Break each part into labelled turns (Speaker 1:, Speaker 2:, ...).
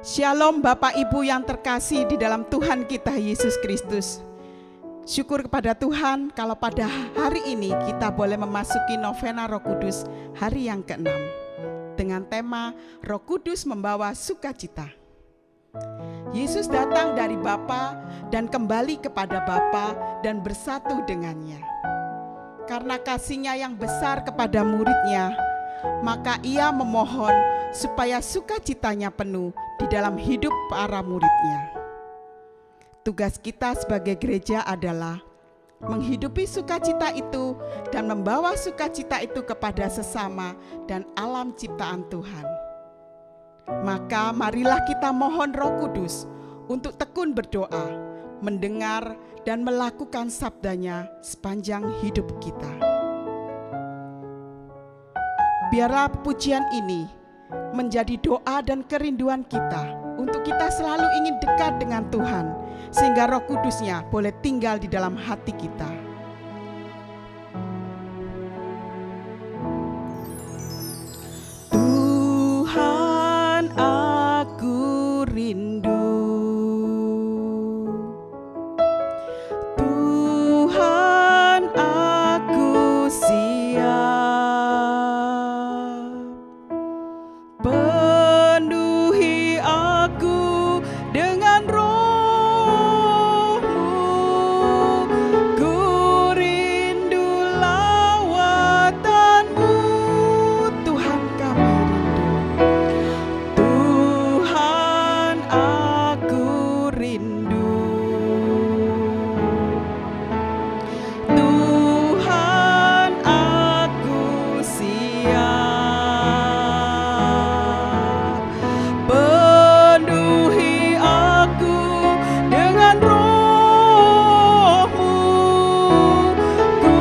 Speaker 1: Shalom Bapak Ibu yang terkasih di dalam Tuhan kita Yesus Kristus. Syukur kepada Tuhan kalau pada hari ini kita boleh memasuki novena Roh Kudus hari yang ke-6 dengan tema Roh Kudus membawa sukacita. Yesus datang dari Bapa dan kembali kepada Bapa dan bersatu dengannya. Karena kasih-Nya yang besar kepada murid-Nya, maka Ia memohon supaya sukacitanya penuh di dalam hidup para murid-Nya. Tugas kita sebagai gereja adalah menghidupi sukacita itu dan membawa sukacita itu kepada sesama dan alam ciptaan Tuhan. Maka marilah kita mohon Roh Kudus untuk tekun berdoa, mendengar dan melakukan sabdanya sepanjang hidup kita. Biarlah pujian ini menjadi doa dan kerinduan kita untuk kita selalu ingin dekat dengan Tuhan, sehingga Roh Kudus-Nya boleh tinggal di dalam hati kita. Tuhan, aku rindu. Tuhan, aku siap. Penuhi aku dengan Roh-Mu. Ku rindu lawatan-Mu. Tuhan, kami rindu. Tuhan, aku rindu. Tuhan, aku siap. Penuhi aku dengan Roh-Mu. Ku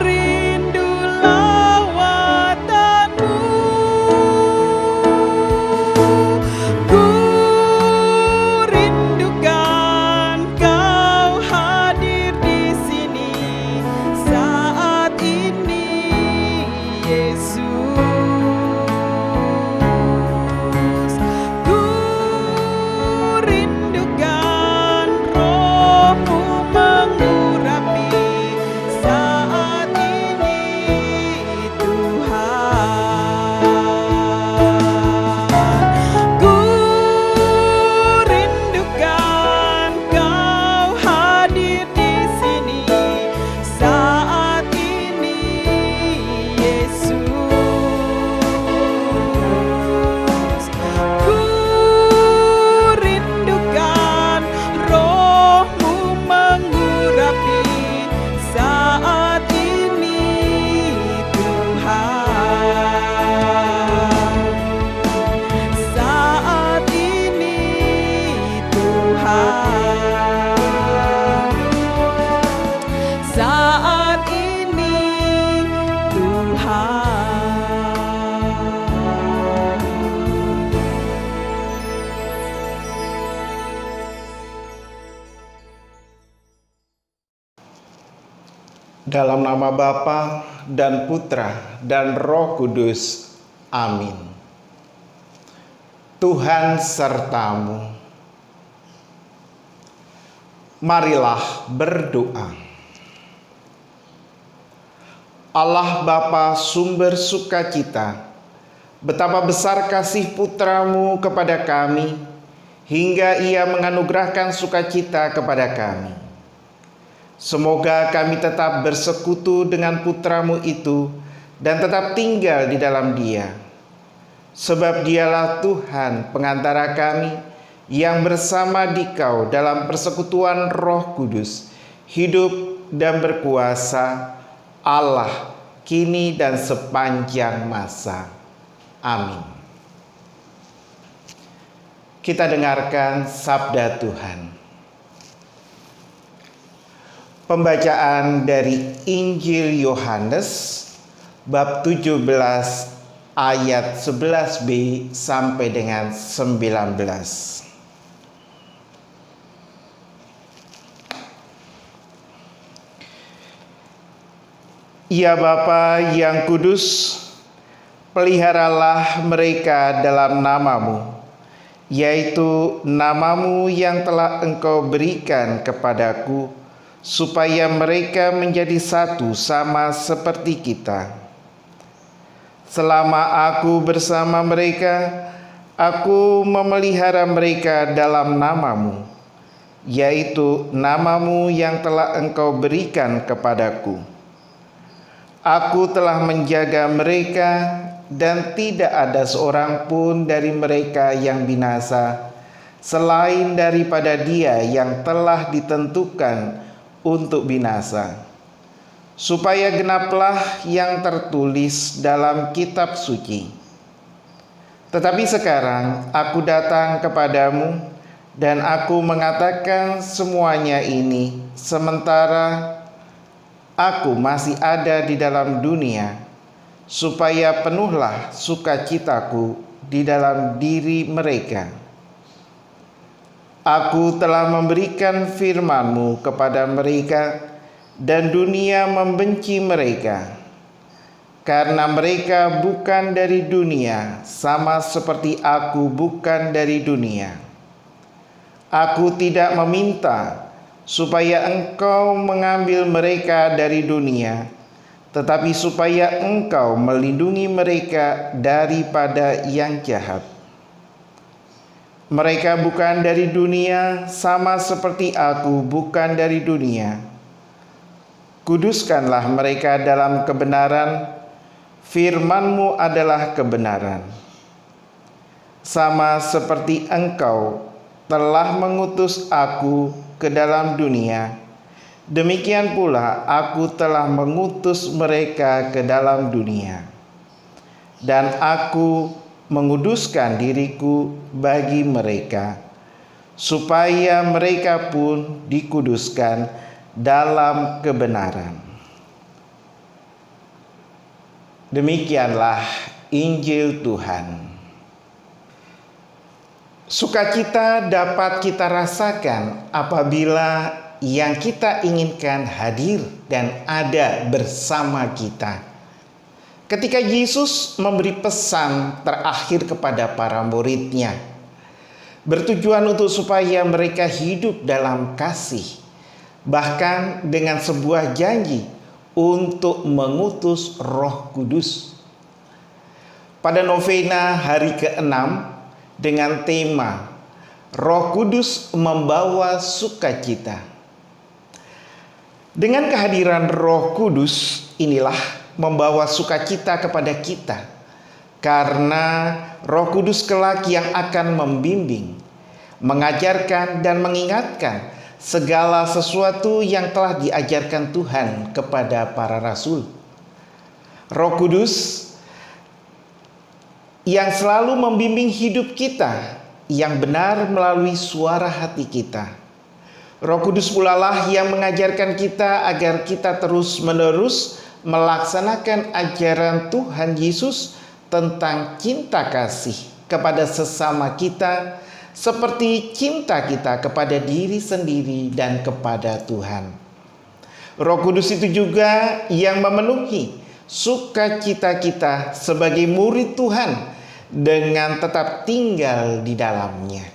Speaker 1: rindu lawatan-Mu. Ku rindukan Kau hadir di sini saat ini, Yesus. Ku rindukan Roh-Mu mengurapi saat ini, Tuhan. Ku rindukan Kau hadir di sini saat ini, Yesus. Ku rindukan Roh-Mu mengurapi saat ini, Tuhan. Saat ini, Tuhan. Saat ini, Tuhan.
Speaker 2: Dalam nama Bapa dan Putra dan Roh Kudus. Amin. Tuhan sertamu. Marilah berdoa. Allah Bapa sumber sukacita, betapa besar kasih Putra-Mu kepada kami, hingga Ia menganugerahkan sukacita kepada kami. Semoga kami tetap bersekutu dengan Putra-Mu itu dan tetap tinggal di dalam Dia. Sebab Dialah Tuhan pengantara kami yang bersama Dikau dalam persekutuan Roh Kudus, hidup dan berkuasa Allah kini dan sepanjang masa. Amin. Kita dengarkan sabda Tuhan. Pembacaan dari Injil Yohanes bab 17 ayat 11b sampai dengan 19. Ya Bapa yang kudus, peliharalah mereka dalam nama-Mu, yaitu nama-Mu yang telah Engkau berikan kepadaku, supaya mereka menjadi satu sama seperti kita. Selama aku bersama mereka, aku memelihara mereka dalam nama-Mu, yaitu nama-Mu yang telah Engkau berikan kepadaku. Aku telah menjaga mereka, dan tidak ada seorang pun dari mereka yang binasa, selain daripada dia yang telah ditentukan untuk binasa, supaya genaplah yang tertulis dalam kitab suci. Tetapi sekarang aku datang kepadamu, dan aku mengatakan semuanya ini sementara aku masih ada di dalam dunia, supaya penuhlah sukacitaku di dalam diri mereka. Aku telah memberikan firman-Mu kepada mereka, dan dunia membenci mereka, karena mereka bukan dari dunia, sama seperti aku bukan dari dunia. Aku tidak meminta supaya Engkau mengambil mereka dari dunia, tetapi supaya Engkau melindungi mereka daripada yang jahat. Mereka bukan dari dunia, sama seperti aku bukan dari dunia. Kuduskanlah mereka dalam kebenaran, firman-Mu adalah kebenaran. Sama seperti Engkau telah mengutus aku ke dalam dunia, demikian pula aku telah mengutus mereka ke dalam dunia. Dan aku menguduskan diriku bagi mereka, supaya mereka pun dikuduskan dalam kebenaran. Demikianlah Injil Tuhan. Sukacita dapat kita rasakan apabila yang kita inginkan hadir dan ada bersama kita. Ketika Yesus memberi pesan terakhir kepada para murid-Nya, bertujuan untuk supaya mereka hidup dalam kasih, bahkan dengan sebuah janji untuk mengutus Roh Kudus. Pada novena hari ke-6 dengan tema Roh Kudus membawa sukacita. Dengan kehadiran Roh Kudus inilah membawa sukacita kepada kita, karena Roh Kudus kelak yang akan membimbing, mengajarkan dan mengingatkan segala sesuatu yang telah diajarkan Tuhan kepada para rasul. Roh Kudus yang selalu membimbing hidup kita yang benar melalui suara hati kita. Roh Kudus pula lah yang mengajarkan kita agar kita terus-menerus melaksanakan ajaran Tuhan Yesus tentang cinta kasih kepada sesama kita, seperti cinta kita kepada diri sendiri dan kepada Tuhan. Roh Kudus itu juga yang memenuhi sukacita kita sebagai murid Tuhan dengan tetap tinggal di dalamnya.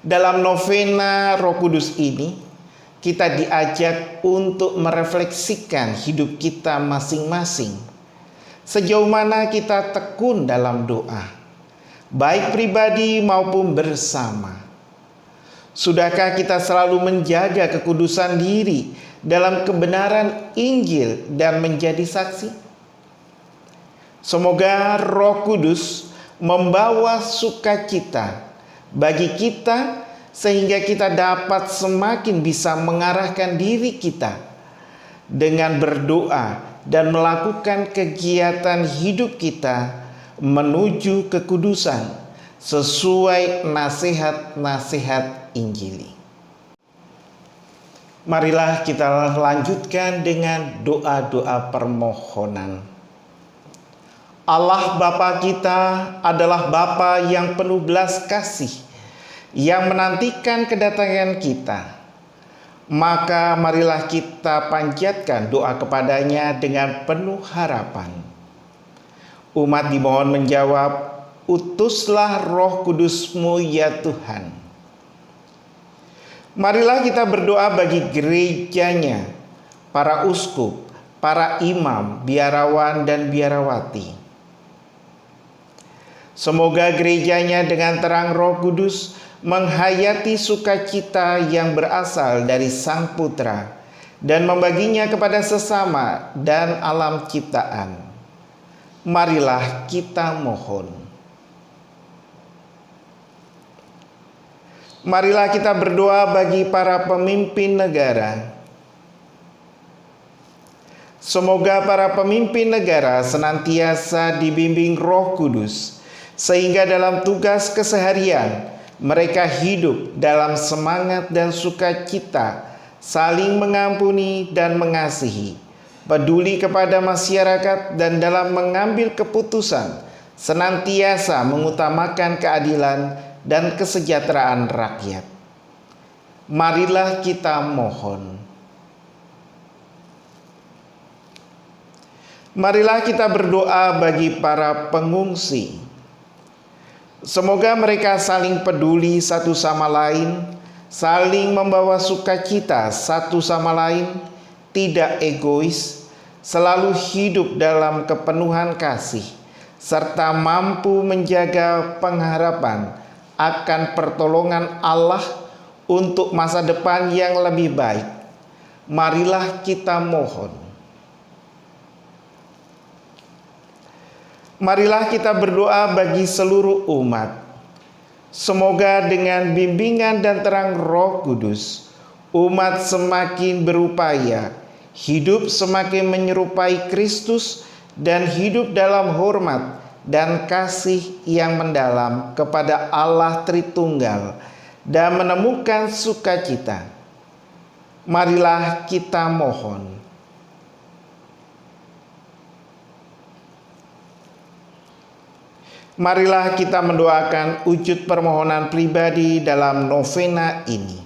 Speaker 2: Dalam novena Roh Kudus ini, kita diajak untuk merefleksikan hidup kita masing-masing. Sejauh mana kita tekun dalam doa, baik pribadi maupun bersama. Sudahkah kita selalu menjaga kekudusan diri dalam kebenaran Injil dan menjadi saksi? Semoga Roh Kudus membawa sukacita bagi kita, sehingga kita dapat semakin bisa mengarahkan diri kita dengan berdoa dan melakukan kegiatan hidup kita menuju kekudusan sesuai nasihat-nasihat Injil. Marilah kita lanjutkan dengan doa-doa permohonan. Allah Bapa kita adalah Bapa yang penuh belas kasih, yang menantikan kedatangan kita. Maka marilah kita panjatkan doa kepadanya dengan penuh harapan. Umat dimohon menjawab, utuslah Roh Kudus-Mu ya Tuhan. Marilah kita berdoa bagi gerejanya, para uskup, para imam, biarawan dan biarawati. Semoga gerejanya dengan terang Roh Kudus menghayati sukacita yang berasal dari Sang Putra dan membaginya kepada sesama dan alam ciptaan. Marilah kita mohon. Marilah kita berdoa bagi para pemimpin negara. Semoga para pemimpin negara senantiasa dibimbing Roh Kudus, sehingga dalam tugas keseharian mereka hidup dalam semangat dan sukacita, saling mengampuni dan mengasihi, peduli kepada masyarakat, dan dalam mengambil keputusan senantiasa mengutamakan keadilan dan kesejahteraan rakyat. Marilah kita mohon. Marilah kita berdoa bagi para pengungsi. Semoga mereka saling peduli satu sama lain, saling membawa sukacita satu sama lain, tidak egois, selalu hidup dalam kepenuhan kasih, serta mampu menjaga pengharapan akan pertolongan Allah untuk masa depan yang lebih baik. Marilah kita mohon. Marilah kita berdoa bagi seluruh umat. Semoga dengan bimbingan dan terang Roh Kudus, umat semakin berupaya, hidup semakin menyerupai Kristus, dan hidup dalam hormat dan kasih yang mendalam kepada Allah Tritunggal, dan menemukan sukacita. Marilah kita mohon. Marilah kita mendoakan wujud permohonan pribadi dalam novena ini.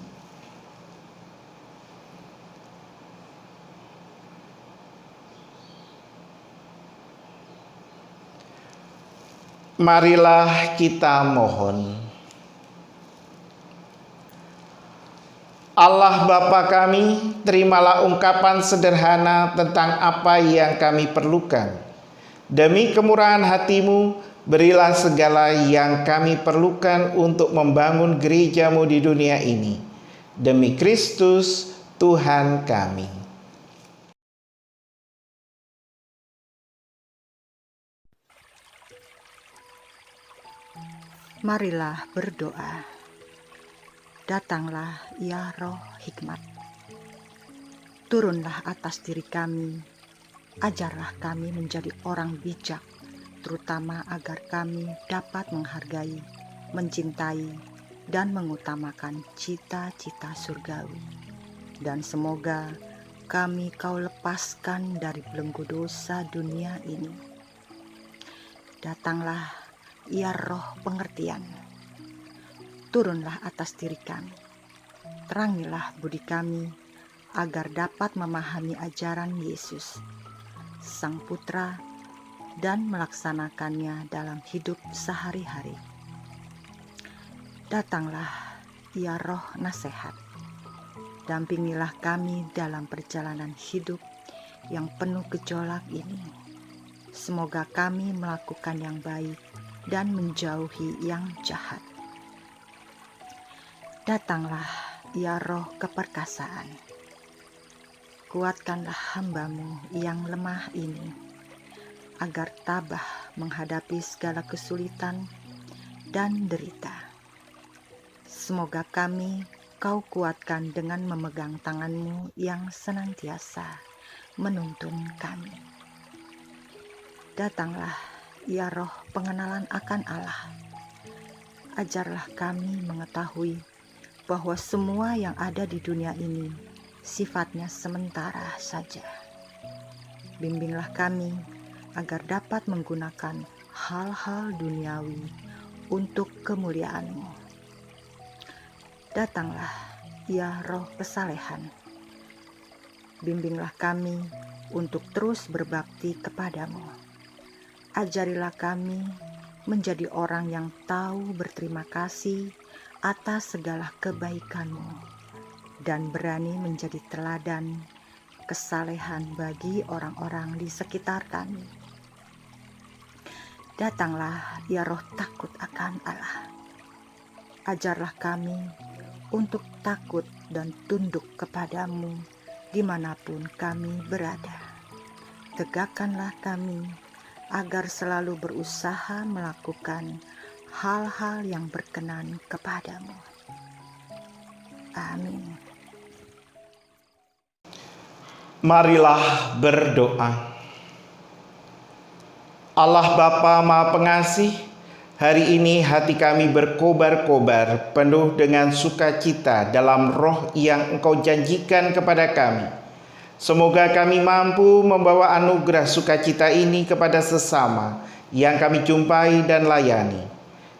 Speaker 2: Marilah kita mohon. Allah Bapa kami, terimalah ungkapan sederhana tentang apa yang kami perlukan. Demi kemurahan hati-Mu, berilah segala yang kami perlukan untuk membangun gereja-Mu di dunia ini. Demi Kristus, Tuhan kami.
Speaker 3: Marilah berdoa. Datanglah ya Roh Hikmat. Turunlah atas diri kami. Ajarlah kami menjadi orang bijak, terutama agar kami dapat menghargai, mencintai, dan mengutamakan cita-cita surgawi. Dan semoga kami Kau lepaskan dari belenggu dosa dunia ini. Datanglah ya Roh pengertian. Turunlah atas diri kami. Terangilah budi kami agar dapat memahami ajaran Yesus, Sang Putra, dan melaksanakannya dalam hidup sehari-hari. Datanglah ya Roh nasihat. Dampingilah kami dalam perjalanan hidup yang penuh gejolak ini. Semoga kami melakukan yang baik dan menjauhi yang jahat. Datanglah ya Roh keperkasaan. Kuatkanlah hamba-Mu yang lemah ini, agar tabah menghadapi segala kesulitan dan derita. Semoga kami Kau kuatkan dengan memegang tangan-Mu yang senantiasa menuntun kami. Datanglah ya Roh pengenalan akan Allah. Ajarlah kami mengetahui bahwa semua yang ada di dunia ini sifatnya sementara saja. Bimbinglah kami agar dapat menggunakan hal-hal duniawi untuk kemuliaan-Mu. Datanglah ya Roh kesalehan. Bimbinglah kami untuk terus berbakti kepada-Mu. Ajarilah kami menjadi orang yang tahu berterima kasih atas segala kebaikan-Mu dan berani menjadi teladan kesalehan bagi orang-orang di sekitar kami. Datanglah ya Roh takut akan Allah. Ajarlah kami untuk takut dan tunduk kepadamu dimanapun kami berada. Tegakkanlah kami agar selalu berusaha melakukan hal-hal yang berkenan kepadamu. Amin.
Speaker 2: Marilah berdoa. Allah Bapa Maha Pengasih, hari ini hati kami berkobar-kobar penuh dengan sukacita dalam roh yang Engkau janjikan kepada kami. Semoga kami mampu membawa anugerah sukacita ini kepada sesama yang kami jumpai dan layani.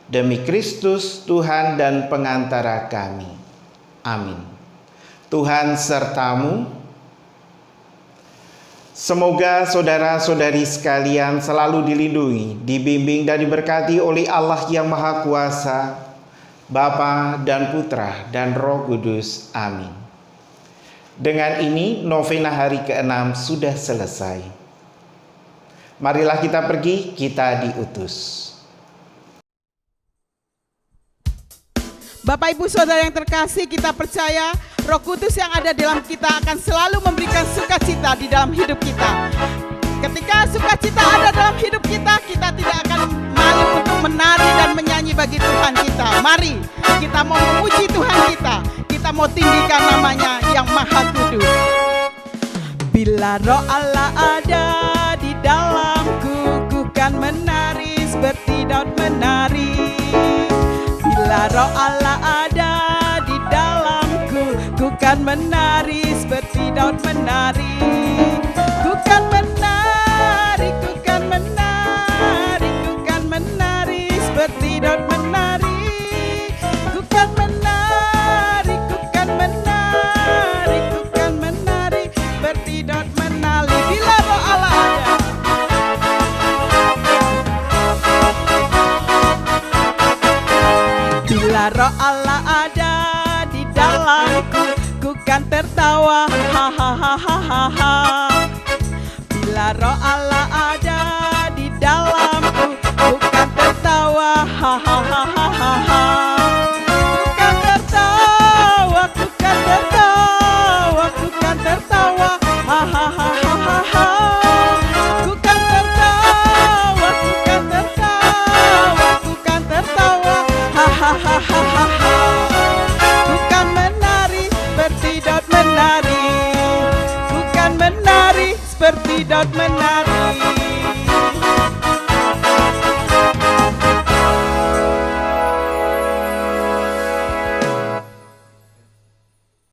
Speaker 2: Demi Kristus, Tuhan dan pengantara kami. Amin. Tuhan sertamu. Semoga saudara-saudari sekalian selalu dilindungi, dibimbing dan diberkati oleh Allah yang Maha Kuasa, Bapa dan Putra dan Roh Kudus. Amin. Dengan ini novena hari ke-6 sudah selesai. Marilah kita pergi, kita diutus.
Speaker 1: Bapak Ibu Saudara yang terkasih, kita percaya Roh Kudus yang ada dalam kita akan selalu memberikan sukacita di dalam hidup kita. Ketika sukacita ada dalam hidup kita, kita tidak akan malu untuk menari dan menyanyi bagi Tuhan kita. Mari kita mau memuji Tuhan kita mau tinggikan namanya yang Maha Kudus. Bila Roh Allah ada di dalamku, ku kan menari seperti Daud menari. Bila Roh Allah ada di dalamku, ku kan menari seperti Daud menari. Ku kan menari, ku kan menari, ku kan menari seperti Daud menari. Ku kan menari, ku kan menari, ku kan menari seperti Daud menari. Bila Roh Allah ada. Bila Roh Allah ada di dalamku, ku kan tertawa, ha ha ha ha ha ha. Bila Roh Allah ada di dalamku, ku kan tertawa, ha ha ha ha ha ha. Ku kan tertawa, ku kan tertawa, ku kan tertawa, ha ha ha ha ha ha. Ku kan tertawa, ku kan tertawa, ku kan tertawa, ha ha ha ha ha ha. Ku kan menari seperti Daud menari. Ku kan menari seperti Daud menari.